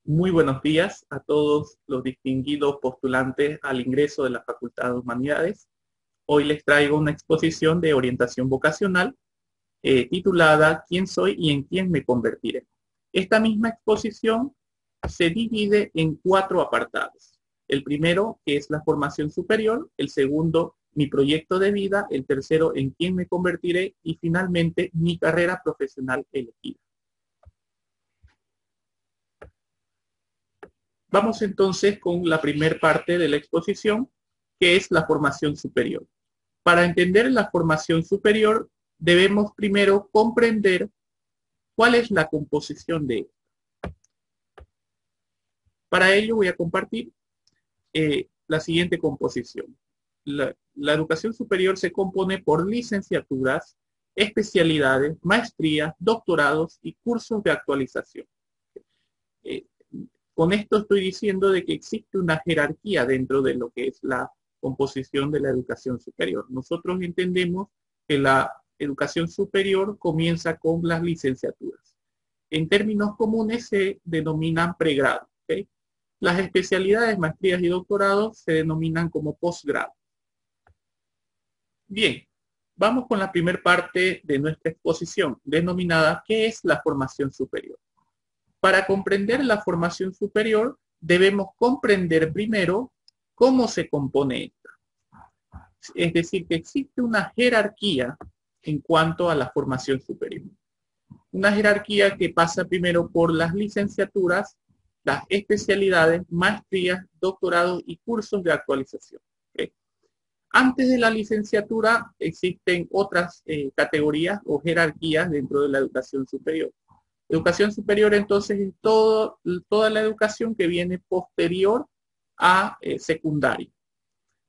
Muy buenos días a todos los distinguidos postulantes al ingreso de la Facultad de Humanidades. Hoy les traigo una exposición de orientación vocacional titulada ¿Quién soy y en quién me convertiré? Esta misma exposición se divide en 4 apartados. El primero, que es la formación superior; el segundo, mi proyecto de vida; el tercero, en quién me convertiré; y finalmente, mi carrera profesional elegida. Vamos entonces con la primera parte de la exposición, que es la formación superior. Para entender la formación superior, debemos primero comprender cuál es la composición de ella. Para ello voy a compartir la siguiente composición. La educación superior se compone por licenciaturas, especialidades, maestrías, doctorados y cursos de actualización. Eh, Con esto estoy diciendo de que existe una jerarquía dentro de lo que es la composición de la educación superior. Nosotros entendemos que la educación superior comienza con las licenciaturas. En términos comunes se denominan pregrado. ¿Okay? Las especialidades, maestrías y doctorados se denominan como posgrado. Bien, vamos con la primera parte de nuestra exposición, denominada ¿qué es la formación superior? Para comprender la formación superior, debemos comprender primero cómo se compone esta. Es decir, que existe una jerarquía en cuanto a la formación superior. Una jerarquía que pasa primero por las licenciaturas, las especialidades, maestrías, doctorados y cursos de actualización. ¿Okay? Antes de la licenciatura existen otras categorías o jerarquías dentro de la educación superior. Educación superior entonces es toda la educación que viene posterior a secundaria.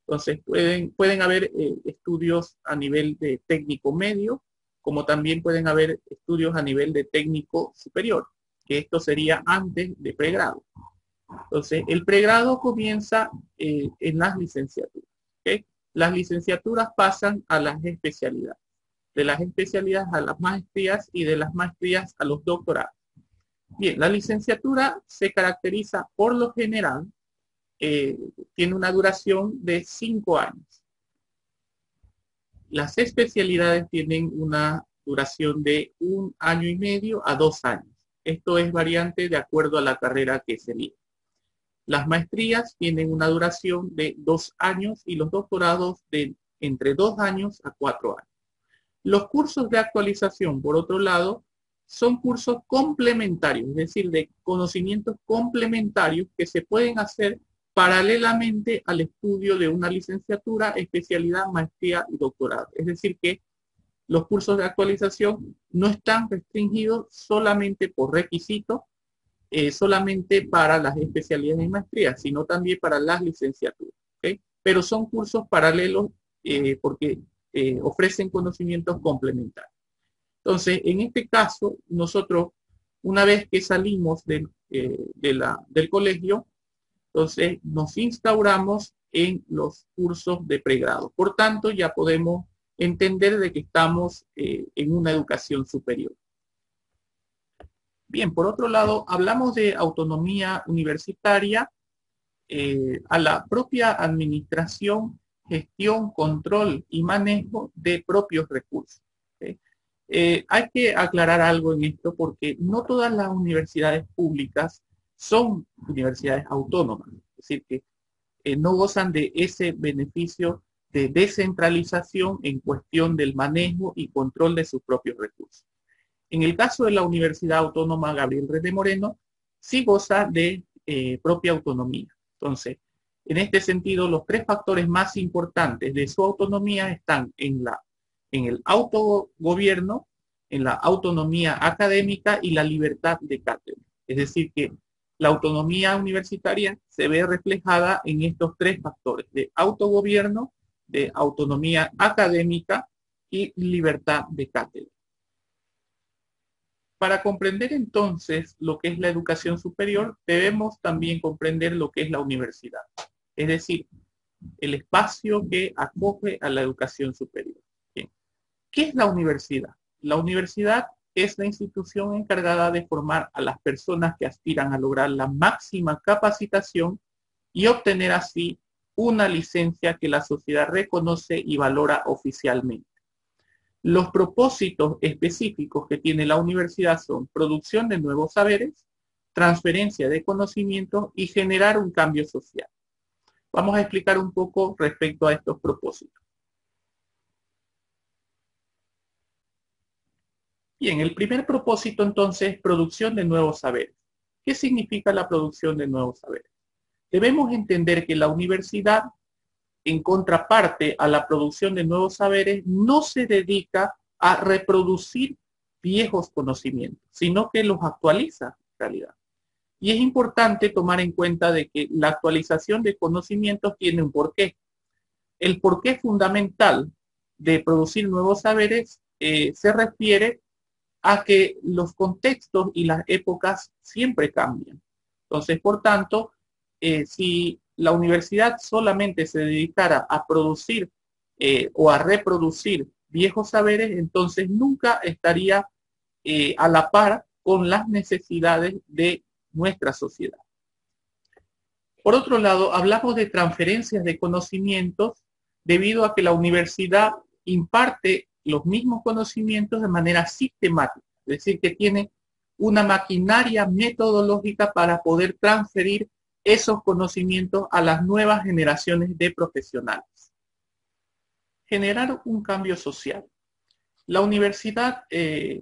Entonces pueden haber estudios a nivel de técnico medio, como también pueden haber estudios a nivel de técnico superior, que esto sería antes de pregrado. Entonces el pregrado comienza en las licenciaturas. ¿Okay? Las licenciaturas pasan a las especialidades, de las especialidades a las maestrías y de las maestrías a los doctorados. Bien, la licenciatura se caracteriza por lo general, tiene una duración de 5 años. Las especialidades tienen una duración de 1 año y medio a 2 años. Esto es variante de acuerdo a la carrera que se elige. Las maestrías tienen una duración de 2 años y los doctorados de entre 2 años a 4 años. Los cursos de actualización, por otro lado, son cursos complementarios, es decir, de conocimientos complementarios que se pueden hacer paralelamente al estudio de una licenciatura, especialidad, maestría y doctorado. Es decir, que los cursos de actualización no están restringidos solamente por requisitos, solamente para las especialidades y maestrías, sino también para las licenciaturas. ¿Okay? Pero son cursos paralelos porque ofrecen conocimientos complementarios. Entonces, en este caso, nosotros, una vez que salimos del colegio, entonces nos instauramos en los cursos de pregrado. Por tanto, ya podemos entender de que estamos en una educación superior. Bien, por otro lado, hablamos de autonomía universitaria a la propia administración, gestión, control y manejo de propios recursos. ¿Okay? Hay que aclarar algo en esto porque no todas las universidades públicas son universidades autónomas, es decir, que no gozan de ese beneficio de descentralización en cuestión del manejo y control de sus propios recursos. En el caso de la Universidad Autónoma Gabriel René Moreno, sí goza de propia autonomía. Entonces, en este sentido, los 3 factores más importantes de su autonomía están en el autogobierno, en la autonomía académica y la libertad de cátedra. Es decir, que la autonomía universitaria se ve reflejada en estos 3 factores de autogobierno, de autonomía académica y libertad de cátedra. Para comprender entonces lo que es la educación superior, debemos también comprender lo que es la universidad, es decir, el espacio que acoge a la educación superior. Bien. ¿Qué es la universidad? La universidad es la institución encargada de formar a las personas que aspiran a lograr la máxima capacitación y obtener así una licencia que la sociedad reconoce y valora oficialmente. Los propósitos específicos que tiene la universidad son producción de nuevos saberes, transferencia de conocimientos y generar un cambio social. Vamos a explicar un poco respecto a estos propósitos. Bien, el primer propósito entonces es producción de nuevos saberes. ¿Qué significa la producción de nuevos saberes? Debemos entender que la universidad, en contraparte a la producción de nuevos saberes, no se dedica a reproducir viejos conocimientos, sino que los actualiza en realidad. Y es importante tomar en cuenta de que la actualización de conocimientos tiene un porqué. El porqué fundamental de producir nuevos saberes se refiere a que los contextos y las épocas siempre cambian. Entonces, por tanto, si la universidad solamente se dedicara a producir o a reproducir viejos saberes, entonces nunca estaría a la par con las necesidades de nuestra sociedad. Por otro lado, hablamos de transferencias de conocimientos debido a que la universidad imparte los mismos conocimientos de manera sistemática, es decir, que tiene una maquinaria metodológica para poder transferir esos conocimientos a las nuevas generaciones de profesionales. Generar un cambio social. La universidad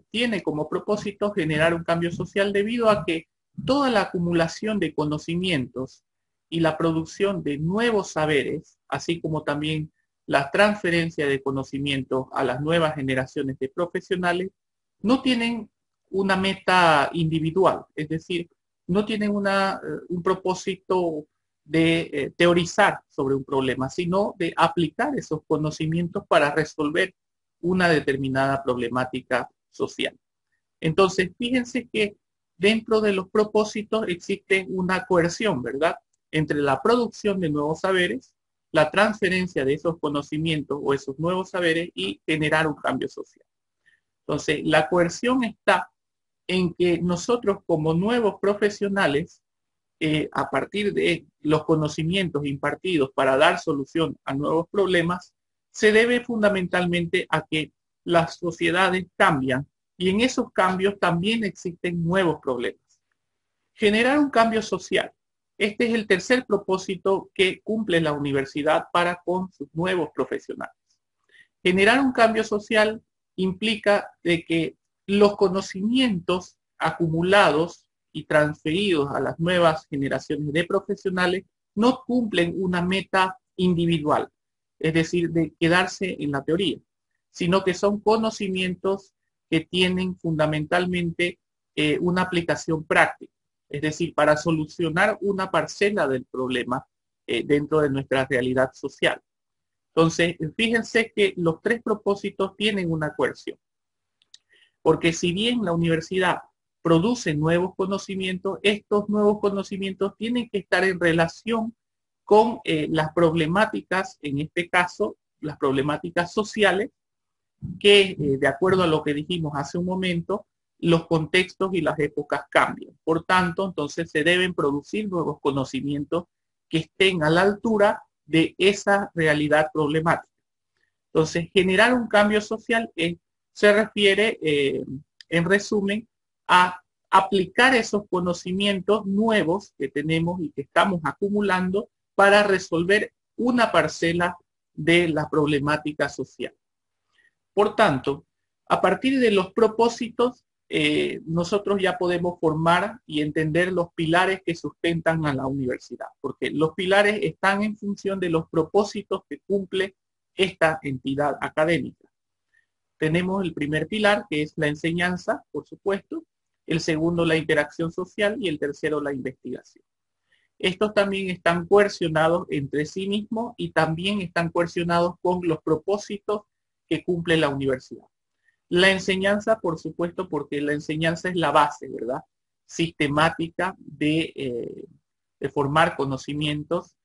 tiene como propósito generar un cambio social debido a que toda la acumulación de conocimientos y la producción de nuevos saberes, así como también la transferencia de conocimientos a las nuevas generaciones de profesionales, no tienen una meta individual, es decir, no tienen un propósito de teorizar sobre un problema, sino de aplicar esos conocimientos para resolver una determinada problemática social. Entonces, fíjense que dentro de los propósitos existe una coerción, ¿verdad?, entre la producción de nuevos saberes, la transferencia de esos conocimientos o esos nuevos saberes y generar un cambio social. Entonces, la coerción está en que nosotros como nuevos profesionales, a partir de los conocimientos impartidos para dar solución a nuevos problemas, se debe fundamentalmente a que las sociedades cambian y en esos cambios también existen nuevos problemas. Generar un cambio social. Este es el tercer propósito que cumple la universidad para con sus nuevos profesionales. Generar un cambio social implica de que los conocimientos acumulados y transferidos a las nuevas generaciones de profesionales no cumplen una meta individual, es decir, de quedarse en la teoría, sino que son conocimientos que tienen fundamentalmente una aplicación práctica, es decir, para solucionar una parcela del problema dentro de nuestra realidad social. Entonces, fíjense que los tres propósitos tienen una coerción, porque si bien la universidad produce nuevos conocimientos, estos nuevos conocimientos tienen que estar en relación con las problemáticas, en este caso, las problemáticas sociales, que de acuerdo a lo que dijimos hace un momento, los contextos y las épocas cambian. Por tanto, entonces se deben producir nuevos conocimientos que estén a la altura de esa realidad problemática. Entonces, generar un cambio social se refiere, en resumen, a aplicar esos conocimientos nuevos que tenemos y que estamos acumulando para resolver una parcela de la problemática social. Por tanto, a partir de los propósitos, nosotros ya podemos formar y entender los pilares que sustentan a la universidad, porque los pilares están en función de los propósitos que cumple esta entidad académica. Tenemos el primer pilar, que es la enseñanza, por supuesto, el segundo, la interacción social, y el tercero, la investigación. Estos también están coercionados entre sí mismos y también están coercionados con los propósitos que cumple la universidad. La enseñanza, por supuesto, porque la enseñanza es la base, ¿verdad?, sistemática de formar conocimientos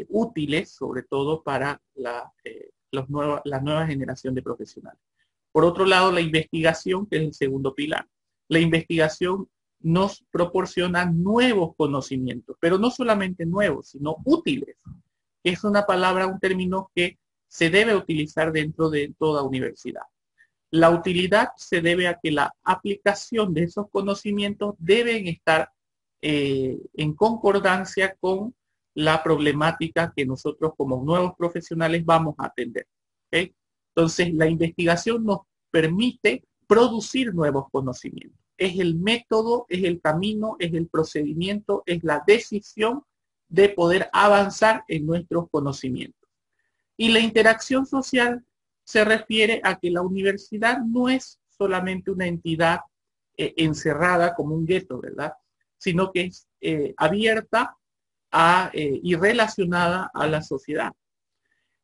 útiles, sobre todo para la nueva generación de profesionales. Por otro lado, la investigación, que es el segundo pilar. La investigación nos proporciona nuevos conocimientos, pero no solamente nuevos, sino útiles. Es una palabra, un término que se debe utilizar dentro de toda universidad. La utilidad se debe a que la aplicación de esos conocimientos deben estar en concordancia con la problemática que nosotros como nuevos profesionales vamos a atender. ¿Okay? Entonces, la investigación nos permite producir nuevos conocimientos. Es el método, es el camino, es el procedimiento, es la decisión de poder avanzar en nuestros conocimientos. Y la interacción social se refiere a que la universidad no es solamente una entidad encerrada como un gueto, ¿verdad? Sino que es abierta y relacionada a la sociedad.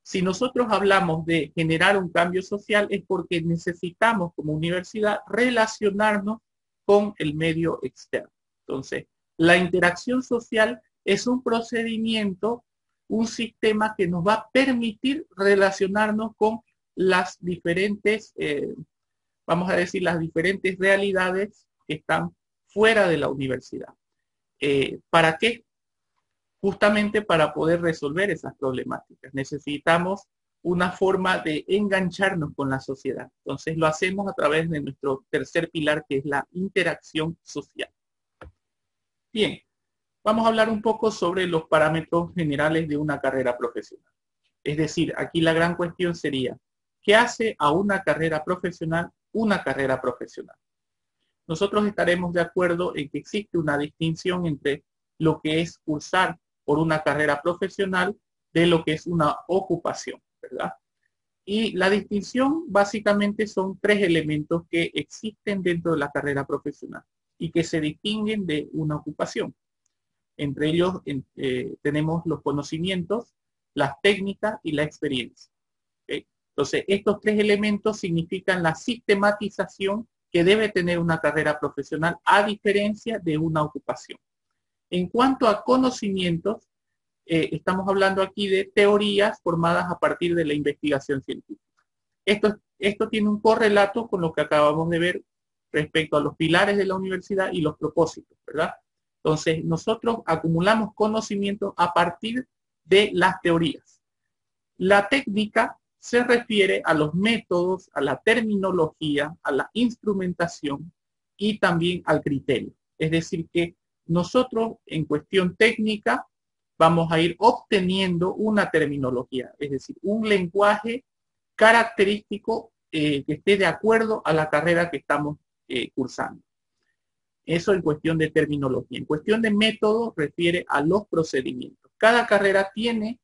Si nosotros hablamos de generar un cambio social es porque necesitamos como universidad relacionarnos con el medio externo. Entonces, la interacción social es un procedimiento, un sistema que nos va a permitir relacionarnos con las diferentes, vamos a decir, las diferentes realidades que están fuera de la universidad. ¿Para qué? Justamente para poder resolver esas problemáticas. Necesitamos una forma de engancharnos con la sociedad. Entonces lo hacemos a través de nuestro tercer pilar, que es la interacción social. Bien, vamos a hablar un poco sobre los parámetros generales de una carrera profesional. Es decir, aquí la gran cuestión sería, ¿qué hace a una carrera profesional una carrera profesional? Nosotros estaremos de acuerdo en que existe una distinción entre lo que es cursar por una carrera profesional de lo que es una ocupación, ¿verdad? Y la distinción básicamente son tres elementos que existen dentro de la carrera profesional y que se distinguen de una ocupación. Entre ellos tenemos los conocimientos, las técnicas y la experiencia. ¿Okay? Entonces, estos tres elementos significan la sistematización que debe tener una carrera profesional a diferencia de una ocupación. En cuanto a conocimientos, estamos hablando aquí de teorías formadas a partir de la investigación científica. Esto tiene un correlato con lo que acabamos de ver respecto a los pilares de la universidad y los propósitos, ¿verdad? Entonces, nosotros acumulamos conocimientos a partir de las teorías. La técnica se refiere a los métodos, a la terminología, a la instrumentación y también al criterio. Es decir, que nosotros en cuestión técnica vamos a ir obteniendo una terminología, es decir, un lenguaje característico que esté de acuerdo a la carrera que estamos cursando. Eso en cuestión de terminología. En cuestión de método refiere a los procedimientos. Cada carrera tiene,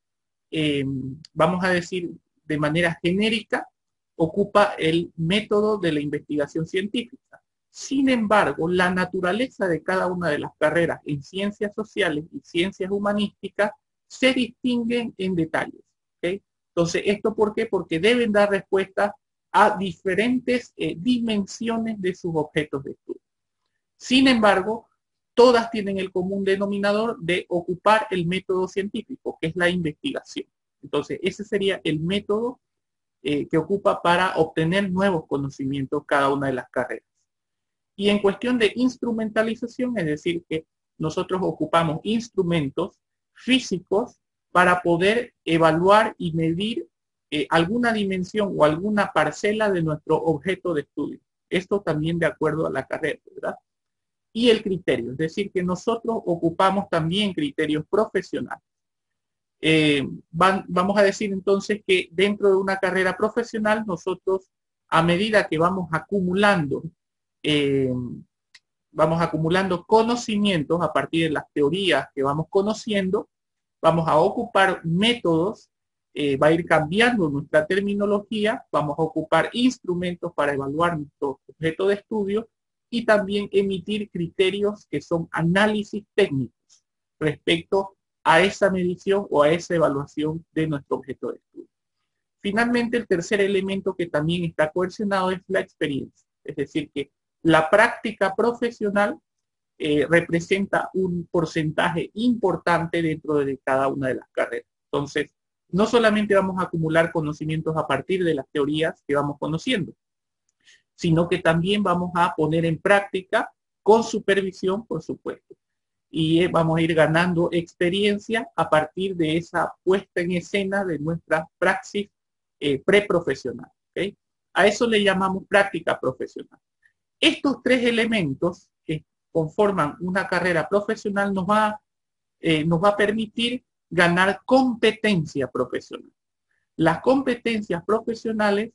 vamos a decir de manera genérica, ocupa el método de la investigación científica. Sin embargo, la naturaleza de cada una de las carreras en ciencias sociales y ciencias humanísticas se distinguen en detalles. ¿Okay? Entonces, ¿esto por qué? Porque deben dar respuesta a diferentes dimensiones de sus objetos de estudio. Sin embargo, todas tienen el común denominador de ocupar el método científico, que es la investigación. Entonces, ese sería el método que ocupa para obtener nuevos conocimientos cada una de las carreras. Y en cuestión de instrumentalización, es decir, que nosotros ocupamos instrumentos físicos para poder evaluar y medir alguna dimensión o alguna parcela de nuestro objeto de estudio. Esto también de acuerdo a la carrera, ¿verdad? Y el criterio, es decir, que nosotros ocupamos también criterios profesionales. Vamos a decir entonces que dentro de una carrera profesional, nosotros a medida que vamos acumulando conocimientos a partir de las teorías que vamos conociendo, vamos a ocupar métodos, va a ir cambiando nuestra terminología, vamos a ocupar instrumentos para evaluar nuestro objeto de estudio y también emitir criterios que son análisis técnicos respecto a esa medición o a esa evaluación de nuestro objeto de estudio. Finalmente, el tercer elemento que también está cohesionado es la experiencia, es decir, que la práctica profesional representa un porcentaje importante dentro de cada una de las carreras. Entonces, no solamente vamos a acumular conocimientos a partir de las teorías que vamos conociendo, sino que también vamos a poner en práctica con supervisión, por supuesto. Y vamos a ir ganando experiencia a partir de esa puesta en escena de nuestra praxis preprofesional. ¿Okay? A eso le llamamos práctica profesional. Estos tres elementos que conforman una carrera profesional nos va a permitir ganar competencia profesional. Las competencias profesionales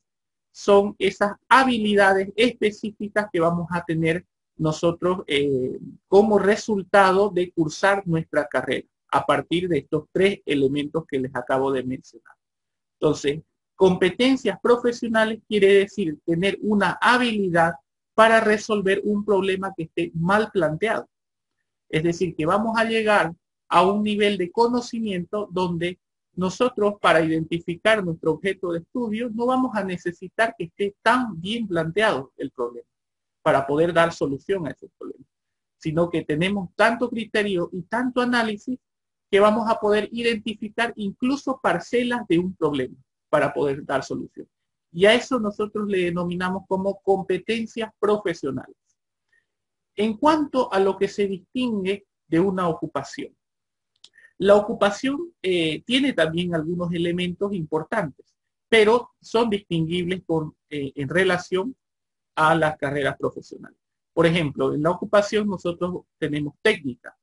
son esas habilidades específicas que vamos a tener nosotros como resultado de cursar nuestra carrera a partir de estos tres elementos que les acabo de mencionar. Entonces, competencias profesionales quiere decir tener una habilidad para resolver un problema que esté mal planteado. Es decir, que vamos a llegar a un nivel de conocimiento donde nosotros, para identificar nuestro objeto de estudio, no vamos a necesitar que esté tan bien planteado el problema para poder dar solución a ese problema, sino que tenemos tanto criterio y tanto análisis que vamos a poder identificar incluso parcelas de un problema para poder dar solución. Y a eso nosotros le denominamos como competencias profesionales. En cuanto a lo que se distingue de una ocupación, la ocupación tiene también algunos elementos importantes, pero son distinguibles en relación a las carreras profesionales. Por ejemplo, en la ocupación nosotros tenemos técnica,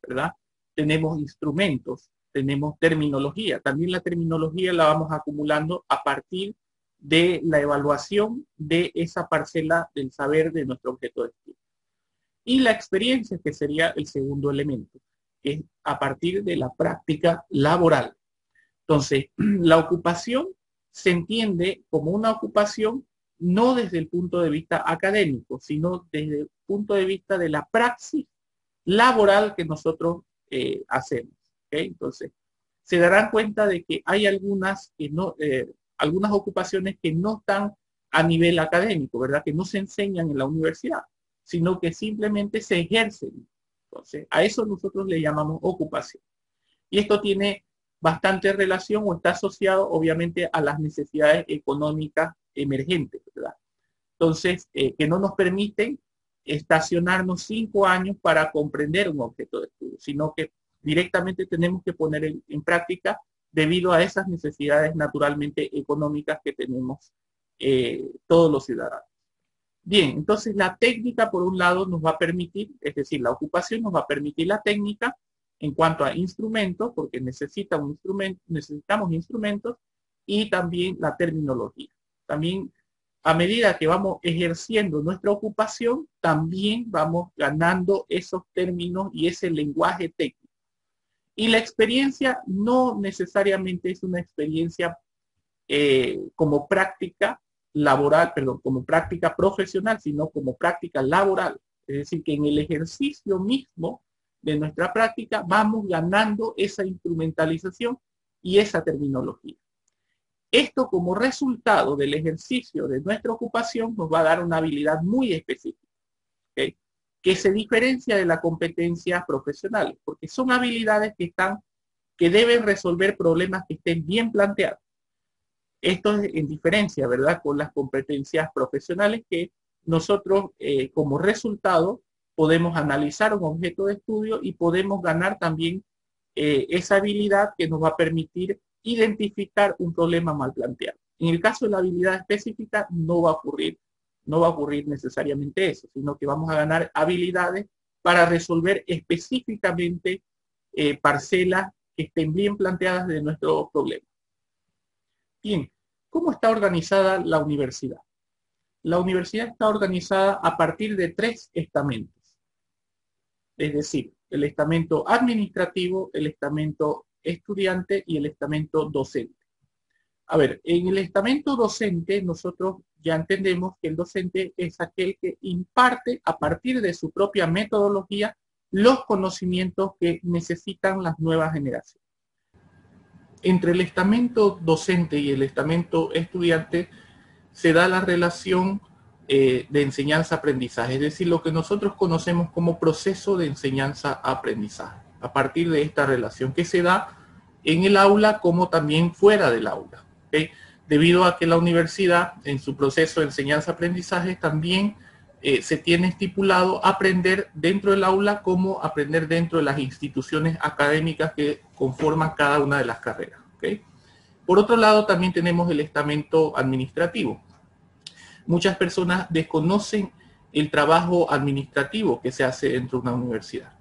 ¿verdad? Tenemos instrumentos, tenemos terminología. También la terminología la vamos acumulando a partir de la evaluación de esa parcela del saber de nuestro objeto de estudio. Y la experiencia, que sería el segundo elemento, que es a partir de la práctica laboral. Entonces, la ocupación se entiende como una ocupación no desde el punto de vista académico, sino desde el punto de vista de la praxis laboral que nosotros hacemos. ¿Okay? Entonces, se darán cuenta de que hay algunas ocupaciones que no están a nivel académico, ¿verdad? Que no se enseñan en la universidad, sino que simplemente se ejercen. Entonces, a eso nosotros le llamamos ocupación. Y esto tiene bastante relación o está asociado, obviamente, a las necesidades económicas emergentes, ¿verdad? Entonces, que no nos permiten estacionarnos 5 años para comprender un objeto de estudio, sino que directamente tenemos que poner en práctica debido a esas necesidades naturalmente económicas que tenemos todos los ciudadanos. Bien, entonces la técnica por un lado nos va a permitir, es decir, la ocupación nos va a permitir la técnica en cuanto a instrumentos, porque necesitamos instrumentos, y también la terminología. También a medida que vamos ejerciendo nuestra ocupación, también vamos ganando esos términos y ese lenguaje técnico. Y la experiencia no necesariamente es una experiencia como práctica laboral, perdón, como práctica profesional, sino como práctica laboral. Es decir, que en el ejercicio mismo de nuestra práctica vamos ganando esa instrumentalización y esa terminología. Esto como resultado del ejercicio de nuestra ocupación nos va a dar una habilidad muy específica, ¿okay? Que se diferencia de la competencia profesional, porque son habilidades que deben resolver problemas que estén bien planteados. Esto es en diferencia, ¿verdad?, con las competencias profesionales que nosotros como resultado podemos analizar un objeto de estudio y podemos ganar también esa habilidad que nos va a permitir identificar un problema mal planteado. En el caso de la habilidad específica no va a ocurrir necesariamente eso, sino que vamos a ganar habilidades para resolver específicamente parcelas que estén bien planteadas de nuestro problema. Bien, ¿cómo está organizada la universidad? La universidad está organizada a partir de 3 estamentos. Es decir, el estamento administrativo, el estamento estudiante y el estamento docente. A ver, en el estamento docente nosotros ya entendemos que el docente es aquel que imparte a partir de su propia metodología los conocimientos que necesitan las nuevas generaciones. Entre el estamento docente y el estamento estudiante se da la relación de enseñanza-aprendizaje, es decir, lo que nosotros conocemos como proceso de enseñanza-aprendizaje, a partir de esta relación que se da en el aula como también fuera del aula. ¿Okay? debido a que la universidad, en su proceso de enseñanza-aprendizaje, también se tiene estipulado aprender dentro del aula como aprender dentro de las instituciones académicas que conforman cada una de las carreras. ¿Okay? Por otro lado, también tenemos el estamento administrativo. Muchas personas desconocen el trabajo administrativo que se hace dentro de una universidad.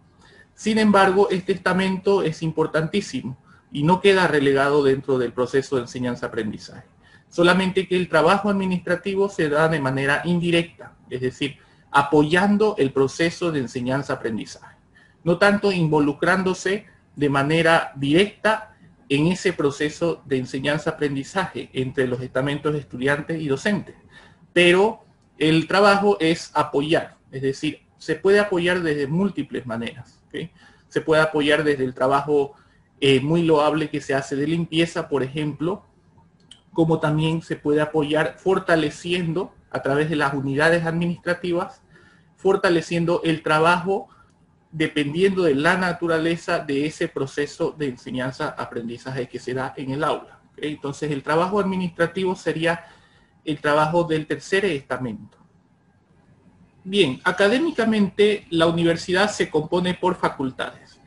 Sin embargo, este estamento es importantísimo y no queda relegado dentro del proceso de enseñanza-aprendizaje. Solamente que el trabajo administrativo se da de manera indirecta, es decir, apoyando el proceso de enseñanza-aprendizaje, no tanto involucrándose de manera directa en ese proceso de enseñanza-aprendizaje entre los estamentos de estudiantes y docentes. Pero el trabajo es apoyar, es decir, se puede apoyar desde múltiples maneras. ¿Okay? Se puede apoyar desde el trabajo muy loable que se hace de limpieza, por ejemplo, como también se puede apoyar fortaleciendo a través de las unidades administrativas, fortaleciendo el trabajo dependiendo de la naturaleza de ese proceso de enseñanza-aprendizaje que se da en el aula. ¿Okay? Entonces, el trabajo administrativo sería el trabajo del tercer estamento. Bien, académicamente la universidad se compone por facultades.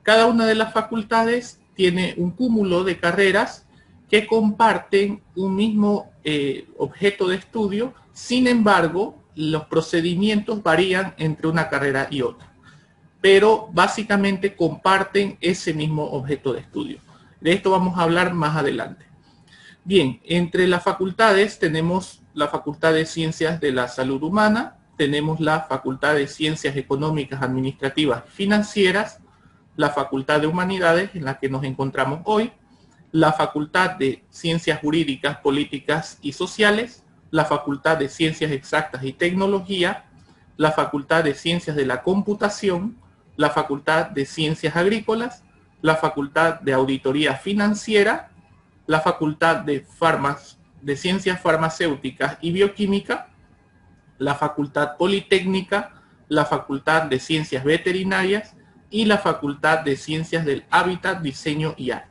Cada una de las facultades tiene un cúmulo de carreras que comparten un mismo objeto de estudio. Sin embargo, los procedimientos varían entre una carrera y otra, pero básicamente comparten ese mismo objeto de estudio. De esto vamos a hablar más adelante. Bien, entre las facultades tenemos la Facultad de Ciencias de la Salud Humana, tenemos la Facultad de Ciencias Económicas, Administrativas y Financieras, la Facultad de Humanidades, en la que nos encontramos hoy, la Facultad de Ciencias Jurídicas, Políticas y Sociales, la Facultad de Ciencias Exactas y Tecnología, la Facultad de Ciencias de la Computación, la Facultad de Ciencias Agrícolas, la Facultad de Auditoría Financiera, la Facultad de Ciencias Farmacéuticas y Bioquímica, la Facultad Politécnica, la Facultad de Ciencias Veterinarias y la Facultad de Ciencias del Hábitat, Diseño y Arte.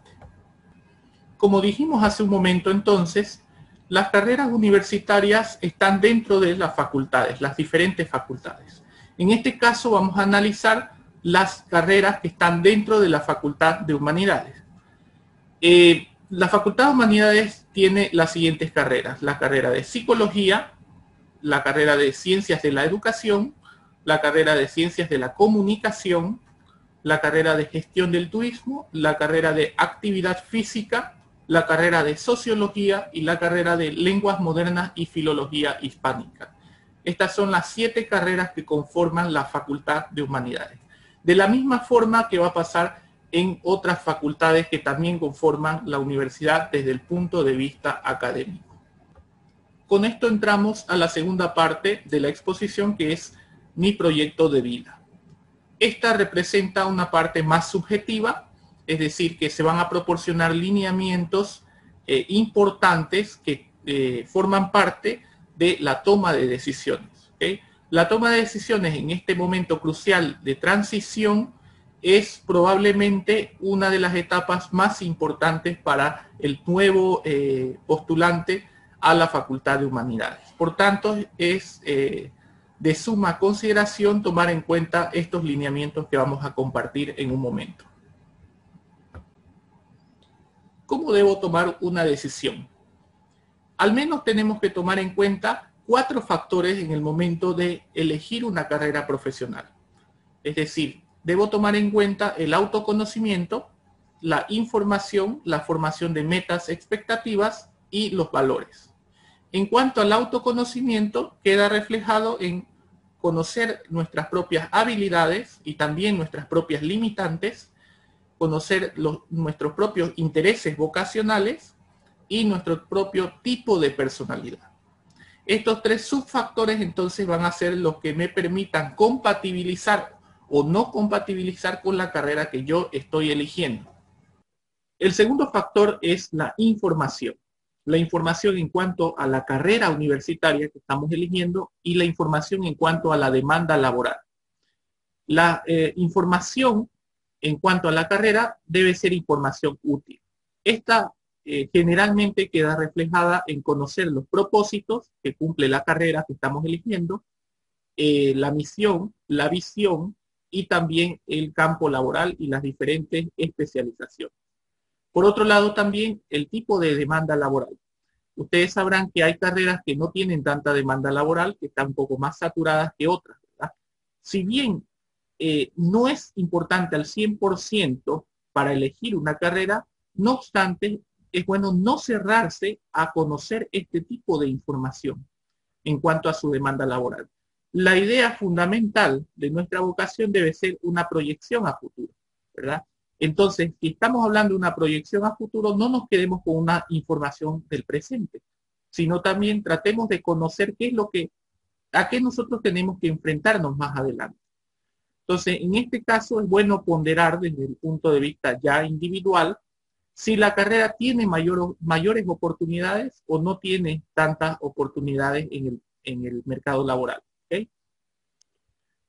Como dijimos hace un momento entonces, las carreras universitarias están dentro de las facultades, las diferentes facultades. En este caso vamos a analizar las carreras que están dentro de la Facultad de Humanidades. La Facultad de Humanidades tiene las siguientes carreras: la carrera de Psicología, la carrera de Ciencias de la Educación, la carrera de Ciencias de la Comunicación, la carrera de Gestión del Turismo, la carrera de Actividad Física, la carrera de Sociología y la carrera de Lenguas Modernas y Filología Hispánica. Estas son las 7 carreras que conforman la Facultad de Humanidades. De la misma forma que va a pasar en otras facultades que también conforman la universidad desde el punto de vista académico. Con esto entramos a la segunda parte de la exposición, que es mi proyecto de vida. Esta representa una parte más subjetiva, es decir, que se van a proporcionar lineamientos importantes que forman parte de la toma de decisiones. ¿Okay? La toma de decisiones en este momento crucial de transición es probablemente una de las etapas más importantes para el nuevo postulante a la Facultad de Humanidades. Por tanto, es de suma consideración tomar en cuenta estos lineamientos que vamos a compartir en un momento. ¿Cómo debo tomar una decisión? Al menos tenemos que tomar en cuenta 4 factores en el momento de elegir una carrera profesional. Es decir, debo tomar en cuenta el autoconocimiento, la información, la formación de metas, expectativas y los valores. En cuanto al autoconocimiento, queda reflejado en conocer nuestras propias habilidades y también nuestras propias limitantes, conocer nuestros propios intereses vocacionales y nuestro propio tipo de personalidad. Estos 3 subfactores entonces van a ser los que me permitan compatibilizar o no compatibilizar con la carrera que yo estoy eligiendo. El segundo factor es la información. La información en cuanto a la carrera universitaria que estamos eligiendo y la información en cuanto a la demanda laboral. La información en cuanto a la carrera debe ser información útil. Esta generalmente queda reflejada en conocer los propósitos que cumple la carrera que estamos eligiendo, la misión, la visión y también el campo laboral y las diferentes especializaciones. Por otro lado, también el tipo de demanda laboral. Ustedes sabrán que hay carreras que no tienen tanta demanda laboral, que están un poco más saturadas que otras, ¿verdad? Si bien no es importante al 100% para elegir una carrera, no obstante, es bueno no cerrarse a conocer este tipo de información en cuanto a su demanda laboral. La idea fundamental de nuestra vocación debe ser una proyección a futuro, ¿verdad? Entonces, si estamos hablando de una proyección a futuro, no nos quedemos con una información del presente, sino también tratemos de conocer qué es a qué nosotros tenemos que enfrentarnos más adelante. Entonces, en este caso es bueno ponderar desde el punto de vista ya individual si la carrera tiene mayores oportunidades o no tiene tantas oportunidades en el mercado laboral. ¿Okay?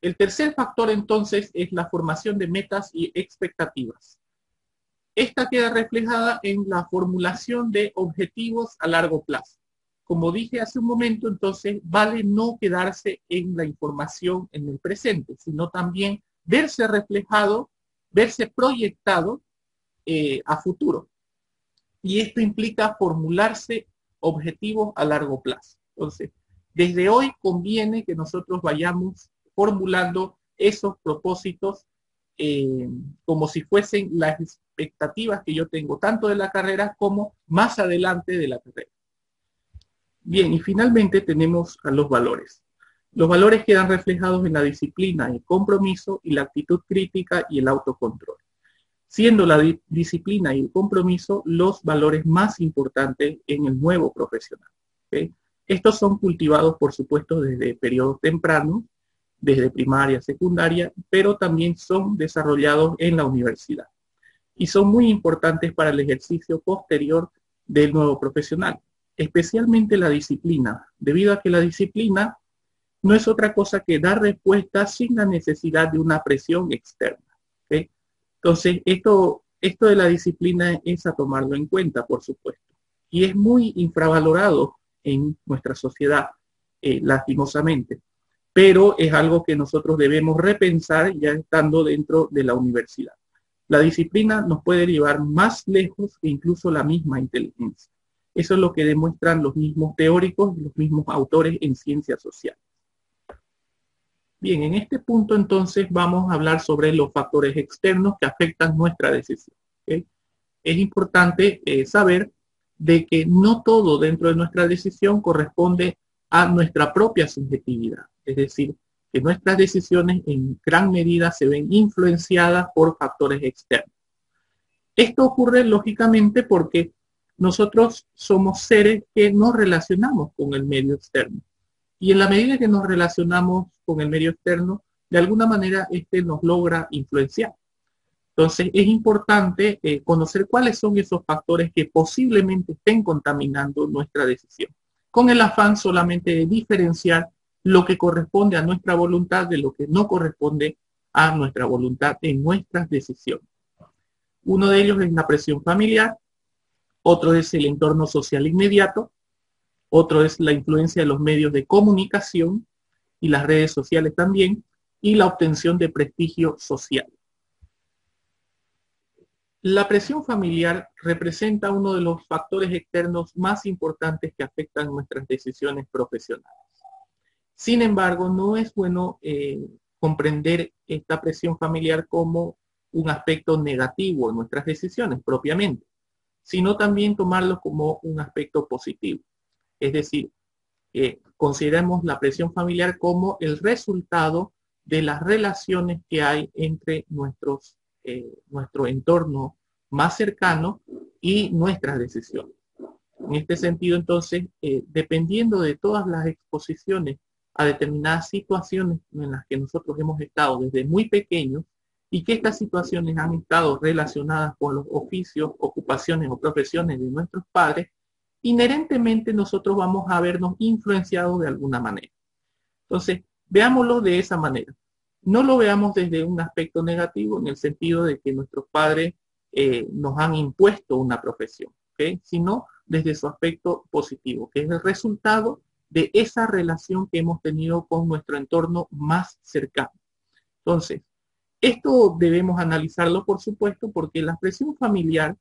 El tercer factor entonces es la formación de metas y expectativas. Esta queda reflejada en la formulación de objetivos a largo plazo. Como dije hace un momento, entonces vale no quedarse en la información en el presente, sino también verse reflejado, verse proyectado a futuro. Y esto implica formularse objetivos a largo plazo. Entonces, desde hoy conviene que nosotros vayamos formulando esos propósitos como si fuesen las expectativas que yo tengo, tanto de la carrera como más adelante de la carrera. Bien, y finalmente tenemos a los valores. Los valores quedan reflejados en la disciplina, el compromiso y la actitud crítica y el autocontrol, siendo la disciplina y el compromiso los valores más importantes en el nuevo profesional. ¿Okay? Estos son cultivados, por supuesto, desde periodos tempranos, desde primaria, secundaria, pero también son desarrollados en la universidad y son muy importantes para el ejercicio posterior del nuevo profesional, especialmente la disciplina, debido a que la disciplina no es otra cosa que dar respuesta sin la necesidad de una presión externa. ¿Okay? Entonces, esto de la disciplina es a tomarlo en cuenta, por supuesto, y es muy infravalorado en nuestra sociedad, lastimosamente, pero es algo que nosotros debemos repensar ya estando dentro de la universidad. La disciplina nos puede llevar más lejos que incluso la misma inteligencia. Eso es lo que demuestran los mismos teóricos, los mismos autores en ciencias sociales. Bien, en este punto entonces vamos a hablar sobre los factores externos que afectan nuestra decisión. ¿Okay? Es importante saber de que no todo dentro de nuestra decisión corresponde a nuestra propia subjetividad. Es decir, que nuestras decisiones en gran medida se ven influenciadas por factores externos. Esto ocurre lógicamente porque nosotros somos seres que nos relacionamos con el medio externo. Y en la medida que nos relacionamos con el medio externo, de alguna manera este nos logra influenciar. Entonces es importante conocer cuáles son esos factores que posiblemente estén contaminando nuestra decisión, con el afán solamente de diferenciar lo que corresponde a nuestra voluntad de lo que no corresponde a nuestra voluntad en nuestras decisiones. Uno de ellos es la presión familiar, otro es el entorno social inmediato, otro es la influencia de los medios de comunicación y las redes sociales también, y la obtención de prestigio social. La presión familiar representa uno de los factores externos más importantes que afectan nuestras decisiones profesionales. Sin embargo, no es bueno comprender esta presión familiar como un aspecto negativo en nuestras decisiones propiamente, sino también tomarlo como un aspecto positivo. Es decir, consideremos la presión familiar como el resultado de las relaciones que hay entre nuestro entorno más cercano y nuestras decisiones. En este sentido, entonces, dependiendo de todas las exposiciones a determinadas situaciones en las que nosotros hemos estado desde muy pequeños y que estas situaciones han estado relacionadas con los oficios, ocupaciones o profesiones de nuestros padres, inherentemente nosotros vamos a vernos influenciados de alguna manera. Entonces, veámoslo de esa manera. No lo veamos desde un aspecto negativo en el sentido de que nuestros padres nos han impuesto una profesión, ¿ok? Sino desde su aspecto positivo, que es el resultado de esa relación que hemos tenido con nuestro entorno más cercano. Entonces, esto debemos analizarlo, por supuesto, porque la presión familiar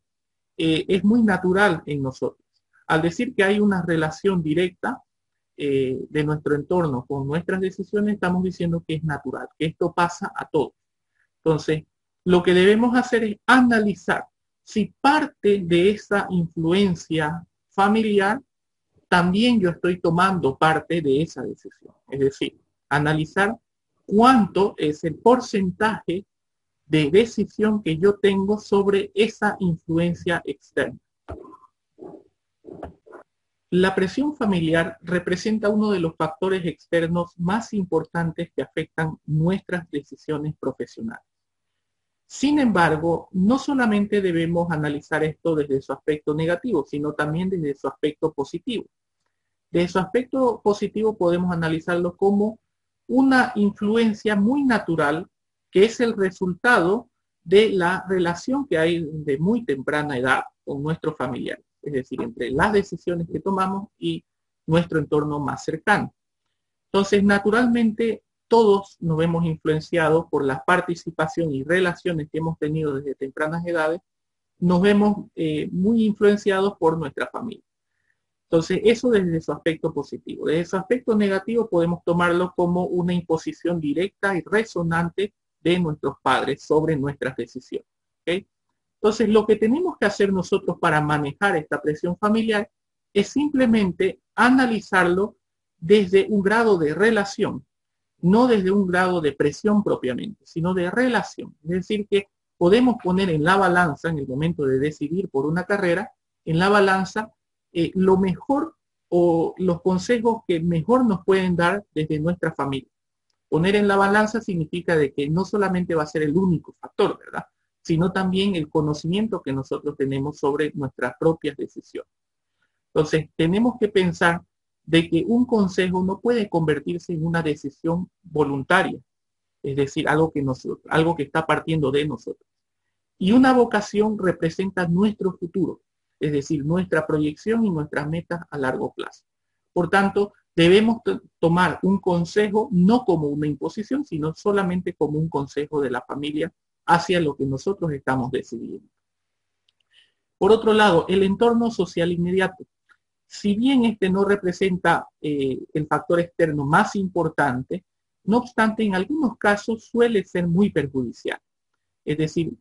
es muy natural en nosotros. Al decir que hay una relación directa de nuestro entorno con nuestras decisiones, estamos diciendo que es natural, que esto pasa a todos. Entonces, lo que debemos hacer es analizar si parte de esa influencia familiar también yo estoy tomando parte de esa decisión. Es decir, analizar cuánto es el porcentaje de decisión que yo tengo sobre esa influencia externa. La presión familiar representa uno de los factores externos más importantes que afectan nuestras decisiones profesionales. Sin embargo, no solamente debemos analizar esto desde su aspecto negativo, sino también desde su aspecto positivo. Desde su aspecto positivo podemos analizarlo como una influencia muy natural que es el resultado de la relación que hay de muy temprana edad con nuestros familiares, es decir, entre las decisiones que tomamos y nuestro entorno más cercano. Entonces, naturalmente, todos nos vemos influenciados por la participación y relaciones que hemos tenido desde tempranas edades, nos vemos muy influenciados por nuestra familia. Entonces, eso desde su aspecto positivo. Desde su aspecto negativo podemos tomarlo como una imposición directa y resonante de nuestros padres sobre nuestras decisiones. ¿Okay? Entonces, lo que tenemos que hacer nosotros para manejar esta presión familiar es simplemente analizarlo desde un grado de relación, no desde un grado de presión propiamente, sino de relación. Es decir, que podemos poner en la balanza, en el momento de decidir por una carrera, en la balanza lo mejor o los consejos que mejor nos pueden dar desde nuestra familia. Poner en la balanza significa de que no solamente va a ser el único factor, ¿verdad? Sino también el conocimiento que nosotros tenemos sobre nuestras propias decisiones. Entonces, tenemos que pensar de que un consejo no puede convertirse en una decisión voluntaria, es decir, algo que está partiendo de nosotros. Y una vocación representa nuestro futuro, es decir, nuestra proyección y nuestras metas a largo plazo. Por tanto, debemos tomar un consejo no como una imposición, sino solamente como un consejo de la familia hacia lo que nosotros estamos decidiendo. Por otro lado, el entorno social inmediato. Si bien este no representa el factor externo más importante, no obstante, en algunos casos suele ser muy perjudicial. Es decir,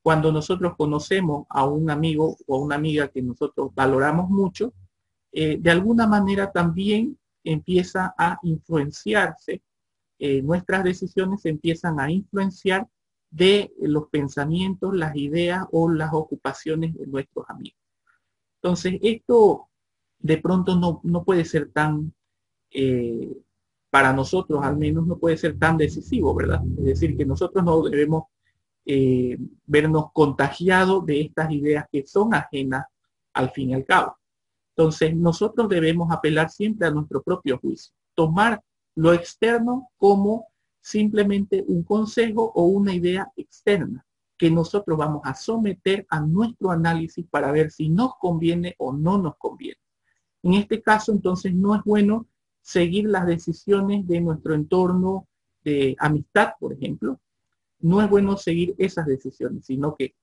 cuando nosotros conocemos a un amigo o a una amiga que nosotros valoramos mucho, de alguna manera también empieza a influenciarse, nuestras decisiones empiezan a influenciar de los pensamientos, las ideas o las ocupaciones de nuestros amigos. Entonces, esto de pronto no puede ser tan, para nosotros al menos, no puede ser tan decisivo, ¿verdad? Es decir, que nosotros no debemos vernos contagiados de estas ideas que son ajenas al fin y al cabo. Entonces, nosotros debemos apelar siempre a nuestro propio juicio, tomar lo externo como simplemente un consejo o una idea externa que nosotros vamos a someter a nuestro análisis para ver si nos conviene o no nos conviene. En este caso, entonces, no es bueno seguir las decisiones de nuestro entorno de amistad, por ejemplo. No es bueno seguir esas decisiones, sino que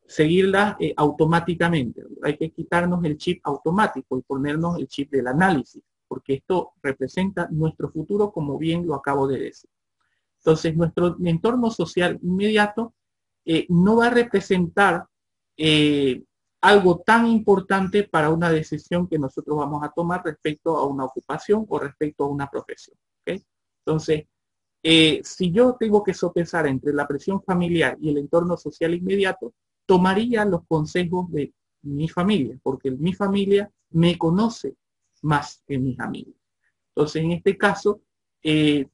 seguirlas automáticamente. Hay que quitarnos el chip automático y ponernos el chip del análisis, porque esto representa nuestro futuro, como bien lo acabo de decir. Entonces, nuestro entorno social inmediato no va a representar algo tan importante para una decisión que nosotros vamos a tomar respecto a una ocupación o respecto a una profesión. ¿Okay? Entonces, si yo tengo que sopesar entre la presión familiar y el entorno social inmediato, tomaría los consejos de mi familia, porque mi familia me conoce más que mis amigos. Entonces, en este caso,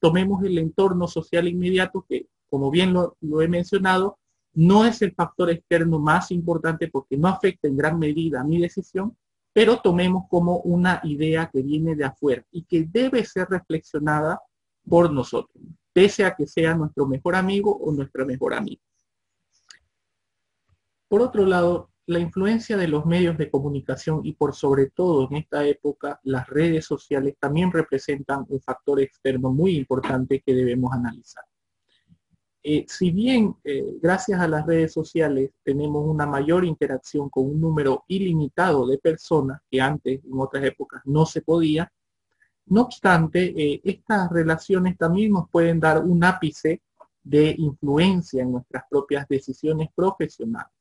tomemos el entorno social inmediato, que como bien lo he mencionado, no es el factor externo más importante porque no afecta en gran medida a mi decisión, pero tomemos como una idea que viene de afuera y que debe ser reflexionada por nosotros, pese a que sea nuestro mejor amigo o nuestra mejor amiga. Por otro lado, la influencia de los medios de comunicación y por sobre todo en esta época las redes sociales también representan un factor externo muy importante que debemos analizar. Si bien gracias a las redes sociales tenemos una mayor interacción con un número ilimitado de personas que antes en otras épocas no se podía, no obstante, estas relaciones también nos pueden dar un ápice de influencia en nuestras propias decisiones profesionales.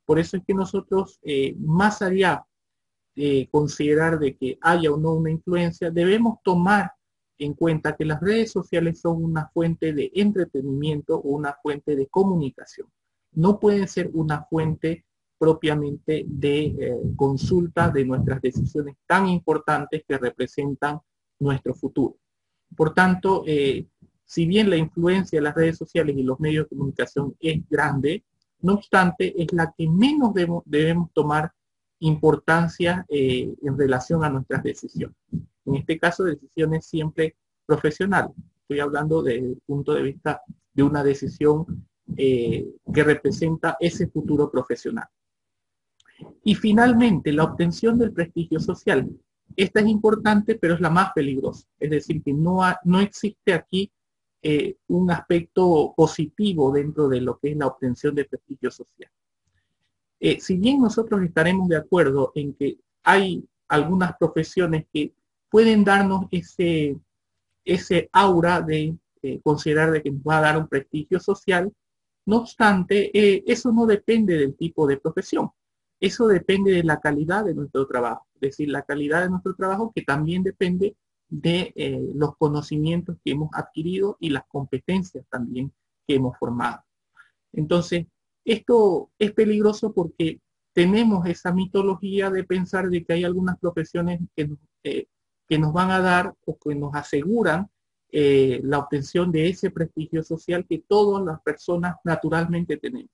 Por eso es que nosotros, más allá de considerar de que haya o no una influencia, debemos tomar en cuenta que las redes sociales son una fuente de entretenimiento o una fuente de comunicación. No pueden ser una fuente propiamente de consulta de nuestras decisiones tan importantes que representan nuestro futuro. Por tanto, si bien la influencia de las redes sociales y los medios de comunicación es grande, no obstante, es la que menos debemos tomar importancia en relación a nuestras decisiones. En este caso, decisiones siempre profesionales. Estoy hablando desde el punto de vista de una decisión que representa ese futuro profesional. Y finalmente, la obtención del prestigio social. Esta es importante, pero es la más peligrosa. Es decir, que no existe aquí un aspecto positivo dentro de lo que es la obtención de prestigio social. Si bien nosotros estaremos de acuerdo en que hay algunas profesiones que pueden darnos ese aura de considerar de que nos va a dar un prestigio social, no obstante, eso no depende del tipo de profesión. Eso depende de la calidad de nuestro trabajo. Es decir, la calidad de nuestro trabajo que también depende de los conocimientos que hemos adquirido y las competencias también que hemos formado. Entonces, esto es peligroso porque tenemos esa mitología de pensar de que hay algunas profesiones que nos van a dar o que nos aseguran la obtención de ese prestigio social que todas las personas naturalmente tenemos.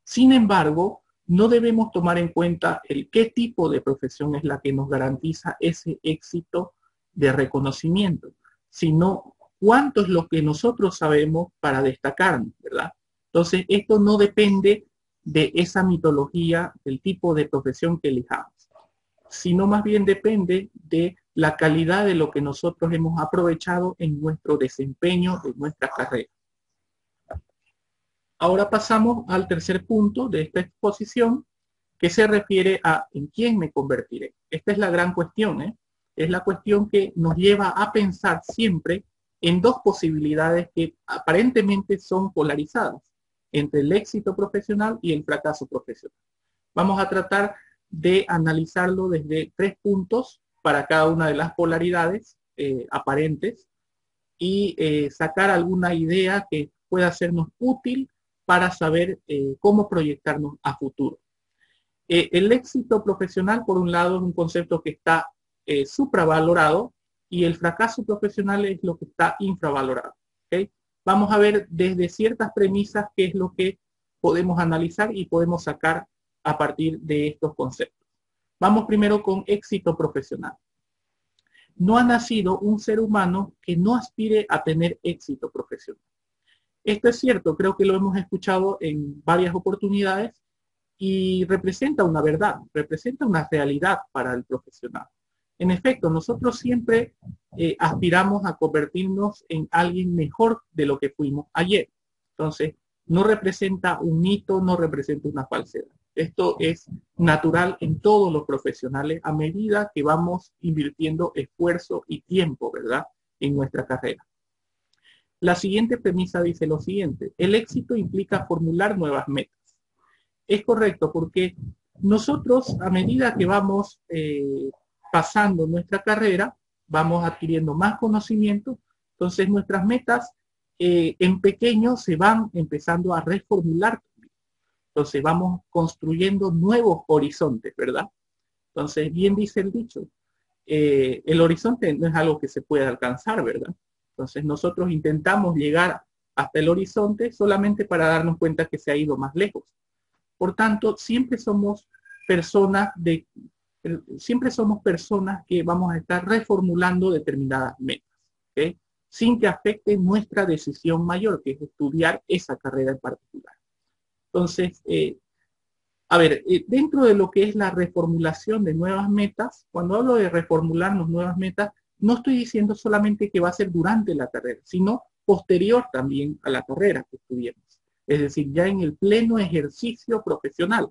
Sin embargo, no debemos tomar en cuenta el qué tipo de profesión es la que nos garantiza ese éxito de reconocimiento, sino cuánto es lo que nosotros sabemos para destacarnos, ¿verdad? Entonces, esto no depende de esa mitología, del tipo de profesión que elijamos, sino más bien depende de la calidad de lo que nosotros hemos aprovechado en nuestro desempeño, en nuestra carrera. Ahora pasamos al tercer punto de esta exposición, que se refiere a ¿en quién me convertiré? Esta es la gran cuestión, ¿eh? Es la cuestión que nos lleva a pensar siempre en dos posibilidades que aparentemente son polarizadas, entre el éxito profesional y el fracaso profesional. Vamos a tratar de analizarlo desde 3 puntos para cada una de las polaridades aparentes y sacar alguna idea que pueda sernos útil para saber cómo proyectarnos a futuro. El éxito profesional, por un lado, es un concepto que está supravalorado y el fracaso profesional es lo que está infravalorado. ¿Okay? Vamos a ver desde ciertas premisas qué es lo que podemos analizar y podemos sacar a partir de estos conceptos. Vamos primero con éxito profesional. No ha nacido un ser humano que no aspire a tener éxito profesional. Esto es cierto, creo que lo hemos escuchado en varias oportunidades y representa una verdad, representa una realidad para el profesional. En efecto, nosotros siempre aspiramos a convertirnos en alguien mejor de lo que fuimos ayer. Entonces, no representa un mito, no representa una falsedad. Esto es natural en todos los profesionales a medida que vamos invirtiendo esfuerzo y tiempo, ¿verdad?, en nuestra carrera. La siguiente premisa dice lo siguiente: el éxito implica formular nuevas metas. Es correcto, porque nosotros a medida que vamos pasando nuestra carrera, vamos adquiriendo más conocimiento, entonces nuestras metas en pequeño se van empezando a reformular. Entonces vamos construyendo nuevos horizontes, ¿verdad? Entonces, bien dice el dicho, el horizonte no es algo que se puede alcanzar, ¿verdad? Entonces nosotros intentamos llegar hasta el horizonte solamente para darnos cuenta que se ha ido más lejos. Por tanto, siempre somos personas que vamos a estar reformulando determinadas metas, ¿okay? Sin que afecte nuestra decisión mayor, que es estudiar esa carrera en particular. Entonces, A ver, dentro de lo que es la reformulación de nuevas metas, cuando hablo de reformularnos nuevas metas, no estoy diciendo solamente que va a ser durante la carrera, sino posterior también a la carrera que estudiemos. Es decir, ya en el pleno ejercicio profesional.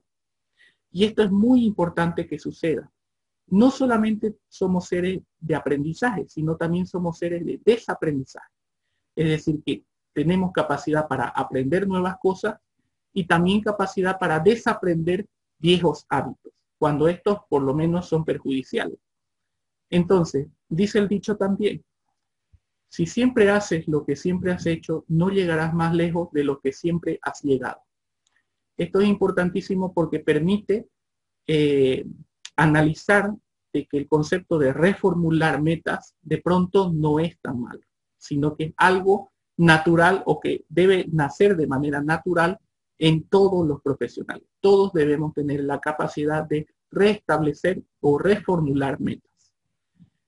Y esto es muy importante que suceda. No solamente somos seres de aprendizaje, sino también somos seres de desaprendizaje. Es decir, que tenemos capacidad para aprender nuevas cosas y también capacidad para desaprender viejos hábitos, cuando estos por lo menos son perjudiciales. Entonces, dice el dicho también, si siempre haces lo que siempre has hecho, no llegarás más lejos de lo que siempre has llegado. Esto es importantísimo porque permite analizar de que el concepto de reformular metas de pronto no es tan malo, sino que es algo natural o que debe nacer de manera natural en todos los profesionales. Todos debemos tener la capacidad de restablecer o reformular metas.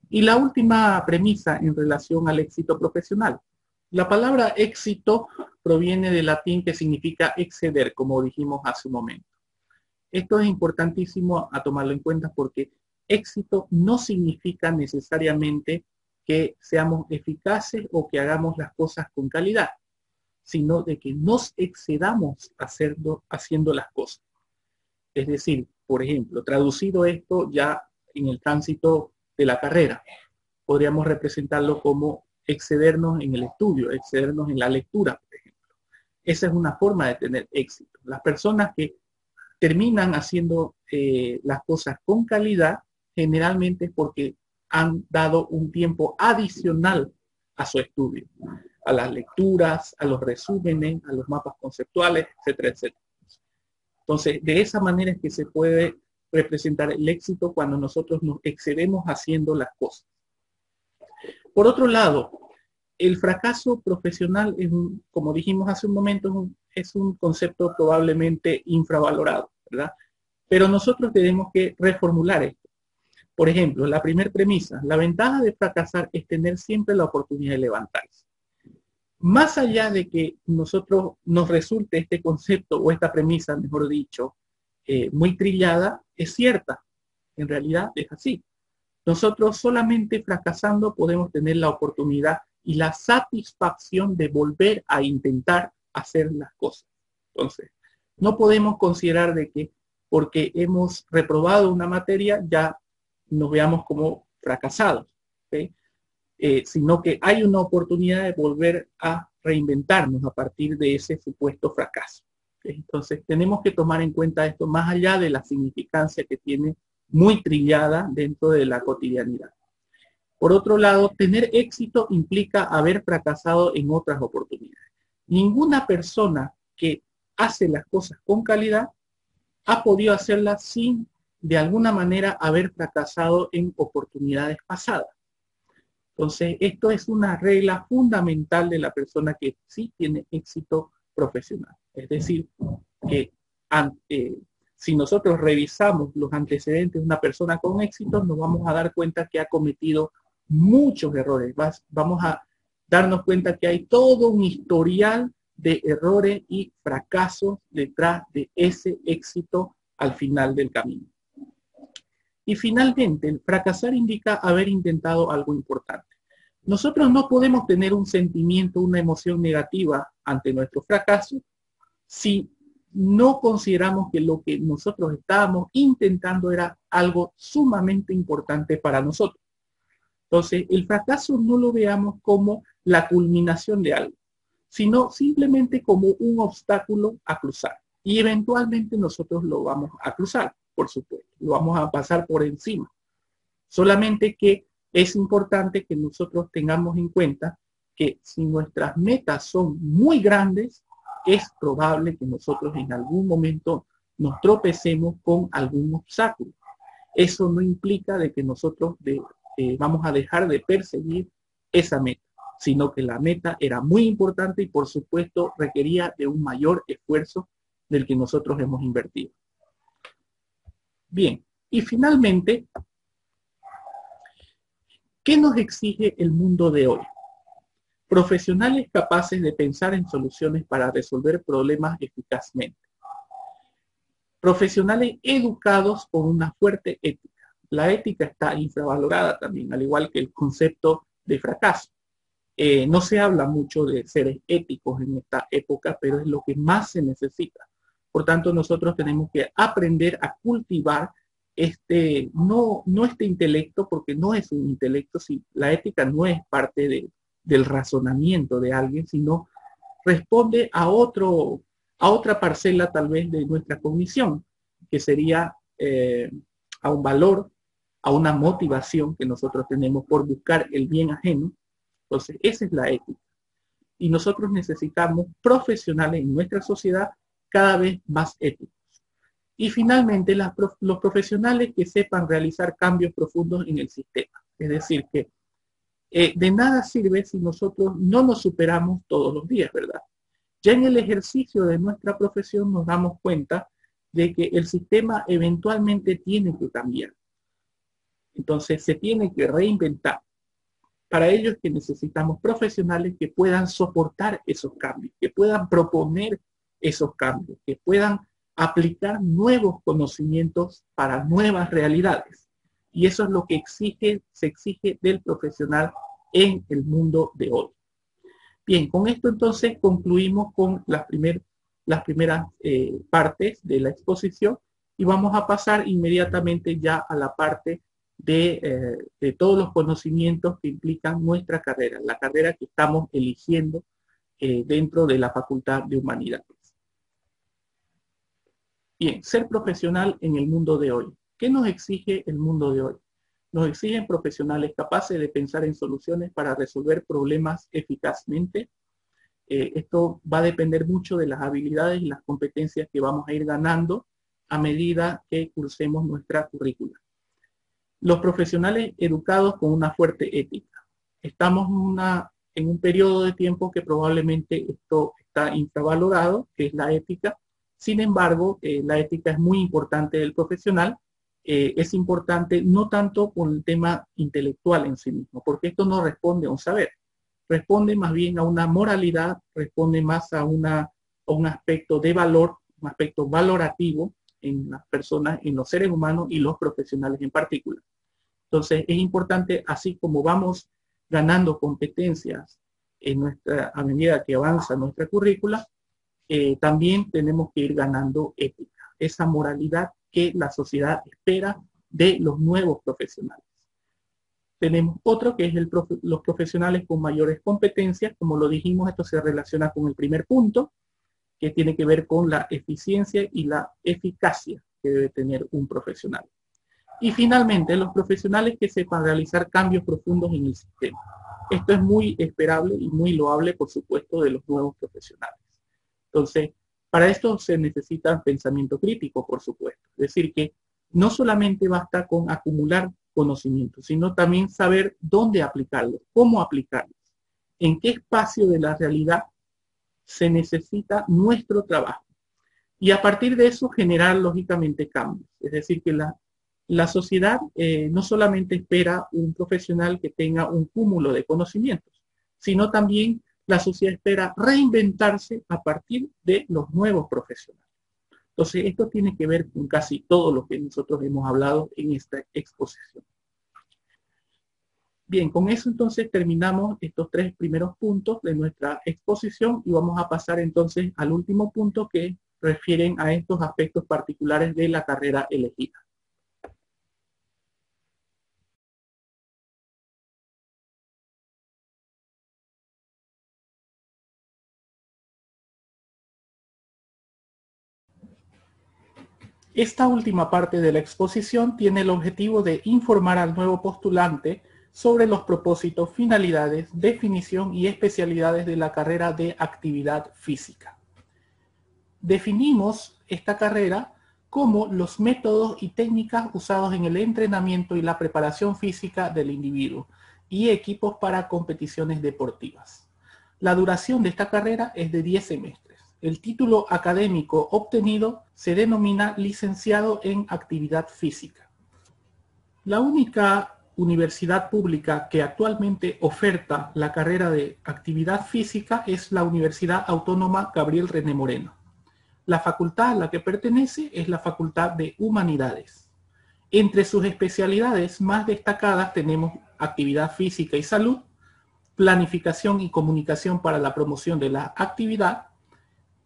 Y la última premisa en relación al éxito profesional. La palabra éxito proviene del latín que significa exceder, como dijimos hace un momento. Esto es importantísimo a tomarlo en cuenta porque éxito no significa necesariamente que seamos eficaces o que hagamos las cosas con calidad, sino de que nos excedamos haciendo las cosas. Es decir, por ejemplo, traducido esto ya en el tránsito de la carrera, podríamos representarlo como excedernos en el estudio, excedernos en la lectura, por ejemplo. Esa es una forma de tener éxito. Las personas que terminan haciendo las cosas con calidad, generalmente es porque han dado un tiempo adicional a su estudio, a las lecturas, a los resúmenes, a los mapas conceptuales, etcétera, etcétera. Entonces, de esa manera es que se puede representar el éxito cuando nosotros nos excedemos haciendo las cosas. Por otro lado, el fracaso profesional, como dijimos hace un momento, es un concepto probablemente infravalorado, ¿verdad? Pero nosotros tenemos que reformular esto. Por ejemplo, la primera premisa, la ventaja de fracasar es tener siempre la oportunidad de levantarse. Más allá de que nosotros nos resulte este concepto o esta premisa, mejor dicho, muy trillada, es cierta. En realidad es así. Nosotros solamente fracasando podemos tener la oportunidad y la satisfacción de volver a intentar hacer las cosas. Entonces, no podemos considerar de que porque hemos reprobado una materia ya nos veamos como fracasados, ¿okay? Sino que hay una oportunidad de volver a reinventarnos a partir de ese supuesto fracaso. ¿Okay? Entonces, tenemos que tomar en cuenta esto más allá de la significancia que tiene muy trillada dentro de la cotidianidad. Por otro lado, tener éxito implica haber fracasado en otras oportunidades. Ninguna persona que hace las cosas con calidad ha podido hacerlas sin, de alguna manera, haber fracasado en oportunidades pasadas. Entonces, esto es una regla fundamental de la persona que sí tiene éxito profesional. Es decir, que si nosotros revisamos los antecedentes de una persona con éxito, nos vamos a dar cuenta que ha cometido muchos errores. Vamos a darnos cuenta que hay todo un historial de errores y fracasos detrás de ese éxito al final del camino. Y finalmente, el fracasar indica haber intentado algo importante. Nosotros no podemos tener un sentimiento, una emoción negativa ante nuestro fracaso si no consideramos que lo que nosotros estábamos intentando era algo sumamente importante para nosotros. Entonces, el fracaso no lo veamos como la culminación de algo, sino simplemente como un obstáculo a cruzar. Y eventualmente nosotros lo vamos a cruzar, por supuesto, lo vamos a pasar por encima. Solamente que es importante que nosotros tengamos en cuenta que si nuestras metas son muy grandes, es probable que nosotros en algún momento nos tropecemos con algún obstáculo. Eso no implica de que nosotros vamos a dejar de perseguir esa meta, sino que la meta era muy importante y por supuesto requería de un mayor esfuerzo del que nosotros hemos invertido. Bien, y finalmente, ¿qué nos exige el mundo de hoy? Profesionales capaces de pensar en soluciones para resolver problemas eficazmente. Profesionales educados con una fuerte ética. La ética está infravalorada también, al igual que el concepto de fracaso. No se habla mucho de seres éticos en esta época, pero es lo que más se necesita. Por tanto, nosotros tenemos que aprender a cultivar no este intelecto, porque no es un intelecto, si la ética no es parte del razonamiento de alguien, sino responde a otra parcela tal vez de nuestra cognición, que sería a un valor, a una motivación que nosotros tenemos por buscar el bien ajeno. Entonces, esa es la ética. Y nosotros necesitamos profesionales en nuestra sociedad cada vez más éticos. Y finalmente, los profesionales que sepan realizar cambios profundos en el sistema. Es decir, que de nada sirve si nosotros no nos superamos todos los días, ¿verdad? Ya en el ejercicio de nuestra profesión nos damos cuenta de que el sistema eventualmente tiene que cambiar. Entonces se tiene que reinventar. Para ello es que necesitamos profesionales que puedan soportar esos cambios, que puedan proponer esos cambios, que puedan aplicar nuevos conocimientos para nuevas realidades. Y eso es lo que se exige del profesional en el mundo de hoy. Bien, con esto entonces concluimos con las primeras partes de la exposición y vamos a pasar inmediatamente ya a la parte de todos los conocimientos que implican nuestra carrera, la carrera que estamos eligiendo dentro de la Facultad de Humanidades. Bien, ser profesional en el mundo de hoy. ¿Qué nos exige el mundo de hoy? Nos exigen profesionales capaces de pensar en soluciones para resolver problemas eficazmente. Esto va a depender mucho de las habilidades y las competencias que vamos a ir ganando a medida que cursemos nuestra currícula. Los profesionales educados con una fuerte ética. Estamos en un periodo de tiempo que probablemente esto está infravalorado, que es la ética. Sin embargo, la ética es muy importante del profesional. Es importante no tanto por el tema intelectual en sí mismo, porque esto no responde a un saber, responde más bien a una moralidad, responde más a un aspecto de valor, un aspecto valorativo en las personas, en los seres humanos y los profesionales en particular. Entonces, es importante, así como vamos ganando competencias a medida que avanza nuestra currícula, también tenemos que ir ganando ética, esa moralidad que la sociedad espera de los nuevos profesionales. Tenemos otro que es los profesionales con mayores competencias. Como lo dijimos, esto se relaciona con el primer punto, que tiene que ver con la eficiencia y la eficacia que debe tener un profesional. Y finalmente, los profesionales que sepan realizar cambios profundos en el sistema. Esto es muy esperable y muy loable, por supuesto, de los nuevos profesionales. Entonces, para esto se necesita pensamiento crítico, por supuesto. Es decir, que no solamente basta con acumular conocimientos, sino también saber dónde aplicarlos, cómo aplicarlos, en qué espacio de la realidad se necesita nuestro trabajo. Y a partir de eso generar lógicamente cambios. Es decir, que la sociedad no solamente espera un profesional que tenga un cúmulo de conocimientos, sino también la sociedad espera reinventarse a partir de los nuevos profesionales. Entonces, esto tiene que ver con casi todo lo que nosotros hemos hablado en esta exposición. Bien, con eso entonces terminamos estos 3 primeros puntos de nuestra exposición y vamos a pasar entonces al último punto que refieren a estos aspectos particulares de la carrera elegida. Esta última parte de la exposición tiene el objetivo de informar al nuevo postulante sobre los propósitos, finalidades, definición y especialidades de la carrera de actividad física. Definimos esta carrera como los métodos y técnicas usados en el entrenamiento y la preparación física del individuo y equipos para competiciones deportivas. La duración de esta carrera es de 10 semestres. El título académico obtenido se denomina licenciado en actividad física. La única universidad pública que actualmente oferta la carrera de actividad física es la Universidad Autónoma Gabriel René Moreno. La facultad a la que pertenece es la Facultad de Humanidades. Entre sus especialidades más destacadas tenemos actividad física y salud, planificación y comunicación para la promoción de la actividad,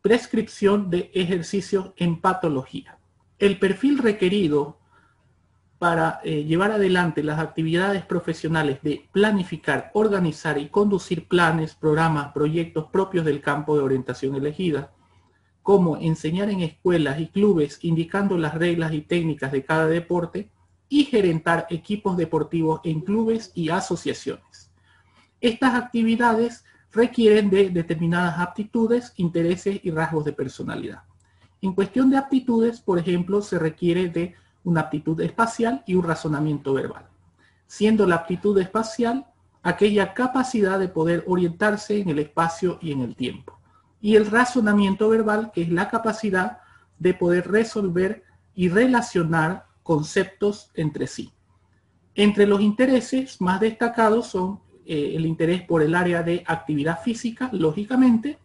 prescripción de ejercicios en patología. El perfil requerido para llevar adelante las actividades profesionales de planificar, organizar y conducir planes, programas, proyectos propios del campo de orientación elegida, como enseñar en escuelas y clubes indicando las reglas y técnicas de cada deporte y gerentar equipos deportivos en clubes y asociaciones. Estas actividades requieren de determinadas aptitudes, intereses y rasgos de personalidad. En cuestión de aptitudes, por ejemplo, se requiere de una aptitud espacial y un razonamiento verbal, siendo la aptitud espacial aquella capacidad de poder orientarse en el espacio y en el tiempo, y el razonamiento verbal, que es la capacidad de poder resolver y relacionar conceptos entre sí. Entre los intereses más destacados son el interés por el área de actividad física, lógicamente,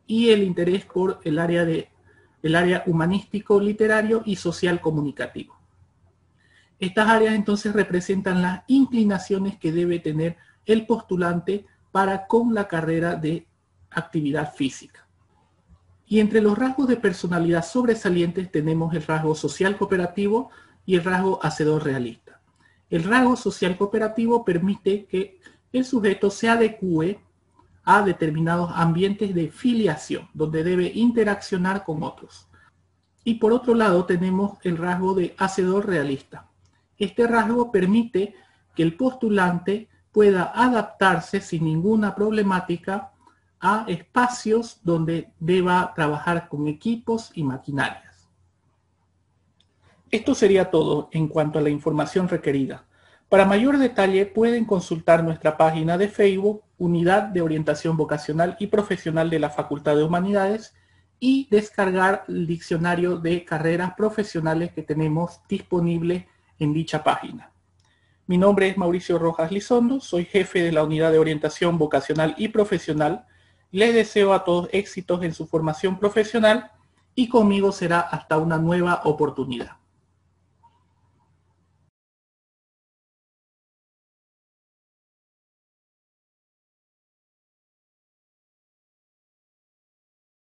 y el interés por el área humanístico, literario y social comunicativo. Estas áreas entonces representan las inclinaciones que debe tener el postulante para con la carrera de actividad física. Y entre los rasgos de personalidad sobresalientes tenemos el rasgo social cooperativo y el rasgo hacedor realista. El rasgo social cooperativo permite que el sujeto se adecue a determinados ambientes de filiación, donde debe interaccionar con otros. Y por otro lado tenemos el rasgo de hacedor realista. Este rasgo permite que el postulante pueda adaptarse sin ninguna problemática a espacios donde deba trabajar con equipos y maquinarias. Esto sería todo en cuanto a la información requerida. Para mayor detalle pueden consultar nuestra página de Facebook, Unidad de Orientación Vocacional y Profesional de la Facultad de Humanidades, y descargar el diccionario de carreras profesionales que tenemos disponible en dicha página. Mi nombre es Mauricio Rojas Lizondo, soy jefe de la Unidad de Orientación Vocacional y Profesional. Les deseo a todos éxitos en su formación profesional y conmigo será hasta una nueva oportunidad.